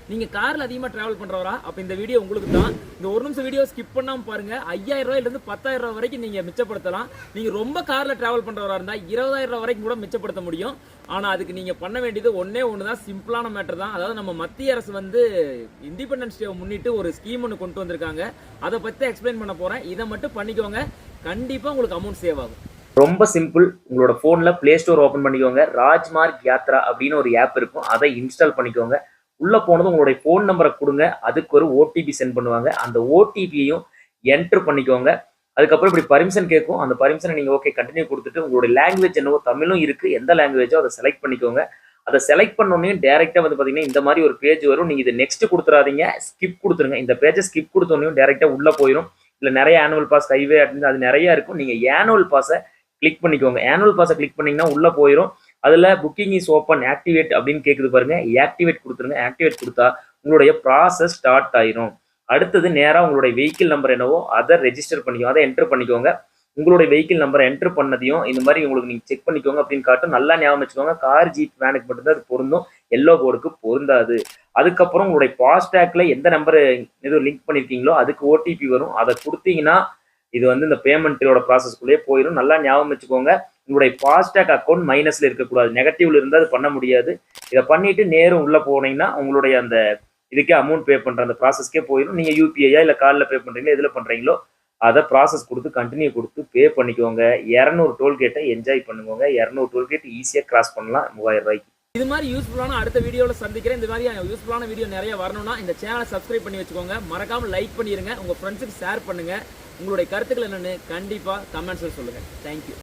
நீங்க கார்ல அதிகமா டிராவல் பண்றவரா? அப்ப இந்த வீடியோ உங்களுக்கு தான். இந்த ஒரு நிமிஷம் வீடியோ ஸ்கிப் பண்ணாம பாருங்க. 5000 ரூபாயில இருந்து 10,000 ரூபாய் வரைக்கும் நீங்க மிச்சப்படுத்தலாம். நீங்க ரொம்ப கார்ல டிராவல் பண்றவரா இருந்தா 20,000 ரூபாய் வரைக்கும் கூட மிச்சப்படுத்த முடியும். ஆனா அதுக்கு நீங்க பண்ண வேண்டியது ஒண்ணே ஒண்ணுதான், சிம்பிளான மேட்டர் தான். அதாவது நம்ம மத்திய அரசு வந்து இண்டிபெண்டன்ஸ் டே முன்னிட்டு ஒரு ஸ்கீம் ஒன்று கொண்டு வந்திருக்காங்க. அதை பத்தி எக்ஸ்பிளைன் பண்ண போறேன். இதை மட்டும் பண்ணிக்கோங்க, கண்டிப்பா உங்களுக்கு அமௌண்ட் சேவ் ஆகும். ரொம்ப சிம்பிள். உங்களோட ஃபோன்ல பிளே ஸ்டோர் ஓப்பன் பண்ணிக்கோங்க. ராஜ்மார்க் யாத்ரா அப்படின்னு ஒரு ஆப் இருக்கும், அதை இன்ஸ்டால் பண்ணிக்கோங்க. உள்ள போனதும் உங்களுடைய ஃபோன் நம்பரை கொடுங்க, அதுக்கு ஒரு ஓடிபி சென்ட் பண்ணுவாங்க. அந்த ஓடிபியையும் என்டர் பண்ணிக்கோங்க. அதுக்கப்புறம் இப்படி பர்மிஷன் கேட்கும். அந்த பர்மிஷனை நீங்கள் ஓகே கண்டினியூ கொடுத்துட்டு உங்களுடைய லாங்குவேஜ் என்னவோ தமிழும் இருக்குது, எந்த லாங்குவேஜோ அதை செலக்ட் பண்ணிக்கோங்க. அதை செலக்ட் பண்ணோன்னே டேரெக்டாக வந்து பார்த்தீங்கன்னா இந்த மாதிரி ஒரு பேஜ் வரும். நீங்கள் இதை நெக்ஸ்ட் கொடுத்துறாதீங்க, ஸ்கிப் கொடுத்துருங்க. இந்த பேஜை ஸ்கிப் கொடுத்தோன்னே டேரெக்டாக உள்ளே போயிடும். இல்லை நிறைய ஆனுவல் பாஸ் ஹைவே அப்படின்னு அது நிறைய இருக்கும். நீங்கள் ஆனுவல் பாஸை கிளிக் பண்ணிக்கோங்க. ஆனுவல் பாஸை கிளிக் பண்ணீங்கன்னா உள்ள போயிடும். அதில் புக்கிங் இஸ் ஓப்பன் ஆக்டிவேட் அப்படின்னு கேட்குது பாருங்க, ஆக்டிவேட் கொடுத்துருங்க. ஆக்டிவேட் கொடுத்தா உங்களுடைய ப்ராசஸ் ஸ்டார்ட் ஆயிரும். அடுத்தது நேராக உங்களுடைய வெஹிக்கிள் நம்பர் என்னவோ அதை ரெஜிஸ்டர் பண்ணிக்கோங்க, அதை என்டர் பண்ணிக்கோங்க. உங்களுடைய வெஹிக்கிள் நம்பரை என்டர் பண்ணதையும் இந்த மாதிரி உங்களுக்கு நீங்கள் செக் பண்ணிக்கோங்க அப்படின்னு காட்டும். நல்லா ஞாபகம் வச்சுக்கோங்க, கார் ஜீப் வேனுக்கு மட்டும்தான் அது பொருந்தும், எல்லோ போர்டுக்கு பொருந்தாது. அதுக்கப்புறம் உங்களுடைய ஃபாஸ்டேக்ல எந்த நம்பர் எதுவும் லிங்க் பண்ணியிருக்கீங்களோ அதுக்கு ஓடிபி வரும். அதை கொடுத்தீங்கன்னா இது வந்து இந்த பேமெண்ட்டோட ப்ராசஸ்க்குள்ளேயே போயிடும். நல்லா ஞாபகம் வச்சுக்கோங்க, உங்களுடைய ஃபாஸ்டேக் அக்கௌண்ட் மைனஸ்ல இருக்கக்கூடாது, நெகட்டிவ்ல இருந்தால் அது பண்ண முடியாது. இதை பண்ணிட்டு நேரம் உள்ள போனீங்கன்னா உங்களுடைய அந்த இதுக்கே அமௌண்ட் பே பண்ற அந்த ப்ராசஸ்க்கே போயிடும். நீங்க யூபிஐயா இல்லை கார்டில் பே பண்றீங்களோ எதில் பண்றீங்களோ அதை ப்ராசஸ் கொடுத்து கண்டினியூ கொடுத்து பே பண்ணிக்கோங்க. 200 டோல்கேட்டை என்ஜாய் பண்ணுவோங்க. 200 டோல்கேட் ஈஸியாக கிராஸ் பண்ணலாம் 3000 ரூபாய்க்கு. இது மாதிரி யூஸ்ஃபுல்லான அடுத்த வீடியோவில் சந்திக்கிறேன். இந்த மாதிரி யூஸ்ஃபுல்லான வீடியோ நிறைய வரணும்னா இந்த சேனலை சப்ஸ்கிரைப் பண்ணி வச்சுக்கோங்க. மறக்காம லைக் பண்ணிடுங்க, உங்க ஃப்ரெண்ட்ஸுக்கு ஷேர் பண்ணுங்க. உங்களுடைய கருத்துக்கள் என்னன்னு கண்டிப்பா கமெண்ட்ஸில் சொல்லுங்க. தேங்க்யூ.